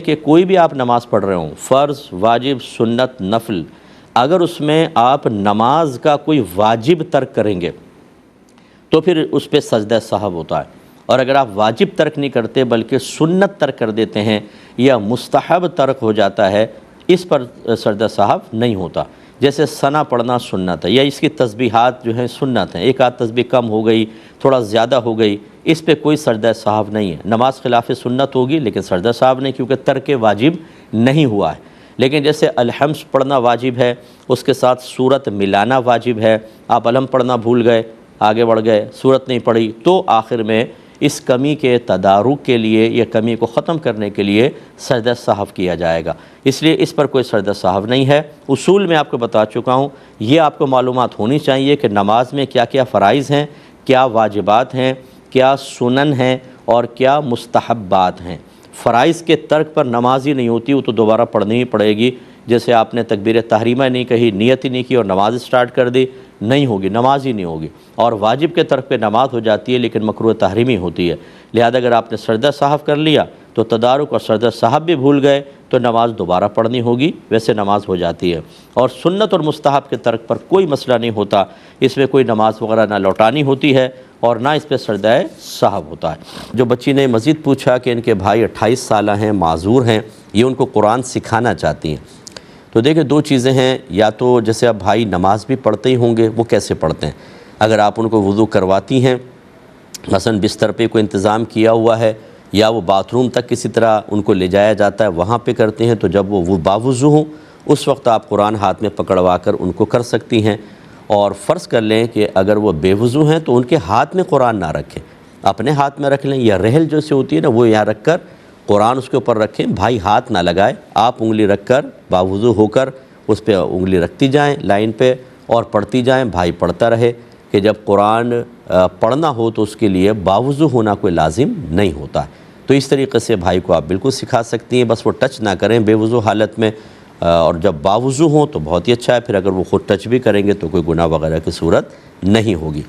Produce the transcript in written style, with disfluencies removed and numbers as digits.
کہ کوئی بھی آپ نماز پڑھ رہے ہوں، فرض، واجب، سنت، نفل، اگر اس میں آپ نماز کا کوئی واجب ترک کریں گے تو پھر اس پہ سجدہ سہو ہوتا ہے، اور اگر آپ واجب ترک نہیں کرتے بلکہ سنت ترک کر دیتے ہیں یا مستحب ترک ہو جاتا ہے، اس پر سجدہ سہو نہیں ہوتا۔ جیسے ثنا پڑھنا سنت ہے، یا اس کی تسبیحات جو ہیں سنت ہیں، ایک آدھ تسبیح کم ہو گئی، تھوڑا زیادہ ہو گئی، اس پہ کوئی سجدہ سہو نہیں ہے۔ نماز خلاف سنت ہوگی لیکن سجدہ سہو نہیں، کیونکہ ترک واجب نہیں ہوا ہے۔ لیکن جیسے الحمد پڑھنا واجب ہے، اس کے ساتھ سورت ملانا واجب ہے، آپ الحمد پڑھنا بھول گئے، آگے بڑھ گئے، سورت نہیں پڑھی، تو آخر میں اس کمی کے تدارک کے لیے یا کمی کو ختم کرنے کے لیے سجدہ سہو کیا جائے گا، اس لیے اس پر کوئی سجدہ سہو نہیں ہے۔ اصول میں آپ کو بتا چکا ہوں، یہ آپ کو معلومات ہونی چاہیے کہ نماز میں کیا کیا فرائض ہیں، کیا واجبات ہیں، کیا سنن ہیں اور کیا مستحبات ہیں۔ فرائض کے ترک پر نماز ہی نہیں ہوتی، وہ تو دوبارہ پڑھنی ہی پڑے گی۔ جیسے آپ نے تکبیر تحریمہ نہیں کہی، نیت ہی نہیں کی اور نماز سٹارٹ کر دی، نہیں ہوگی، نماز ہی نہیں ہوگی۔ اور واجب کے ترک پہ نماز ہو جاتی ہے لیکن مکروہ تحریمی ہوتی ہے، لہذا اگر آپ نے سجدہ سہو کر لیا تو تدارک اور سجدہ سہو بھی بھول گئے تو نماز دوبارہ پڑھنی ہوگی، ویسے نماز ہو جاتی ہے۔ اور سنت اور مستحب کے ترک پر کوئی مسئلہ نہیں ہوتا، اس میں کوئی نماز وغیرہ نہ لوٹانی ہوتی ہے اور نہ اس پہ سجدہ سہو ہوتا ہے۔ جو بچی نے مزید پوچھا کہ ان کے بھائی 28 سالہ ہیں، معذور ہیں، یہ ان کو قرآن سکھانا چاہتی ہیں، تو دیکھیں دو چیزیں ہیں، یا تو جیسے اب بھائی نماز بھی پڑھتے ہی ہوں گے، وہ کیسے پڑھتے ہیں؟ اگر آپ ان کو وضو کرواتی ہیں، مثلا بستر پہ کوئی انتظام کیا ہوا ہے، یا وہ باتھ روم تک کسی طرح ان کو لے جایا جاتا ہے وہاں پہ کرتے ہیں، تو جب وہ باوضو ہوں اس وقت آپ قرآن ہاتھ میں پکڑوا کر ان کو کر سکتی ہیں۔ اور فرض کر لیں کہ اگر وہ بے وضو ہیں تو ان کے ہاتھ میں قرآن نہ رکھیں، اپنے ہاتھ میں رکھ لیں، یا رحل جو سے ہوتی ہے نا وہ یہاں رکھ کر قرآن اس کے اوپر رکھیں، بھائی ہاتھ نہ لگائے، آپ انگلی رکھ کر باوضو ہو کر اس پہ انگلی رکھتی جائیں لائن پہ اور پڑھتی جائیں، بھائی پڑھتا رہے۔ کہ جب قرآن پڑھنا ہو تو اس کے لیے باوضو ہونا کوئی لازم نہیں ہوتا ہے، تو اس طریقے سے بھائی کو آپ بالکل سکھا سکتی ہیں، بس وہ ٹچ نہ کریں بے وضو حالت میں، اور جب باوضو ہوں تو بہت ہی اچھا ہے، پھر اگر وہ خود ٹچ بھی کریں گے تو کوئی گناہ وغیرہ کی صورت نہیں ہوگی۔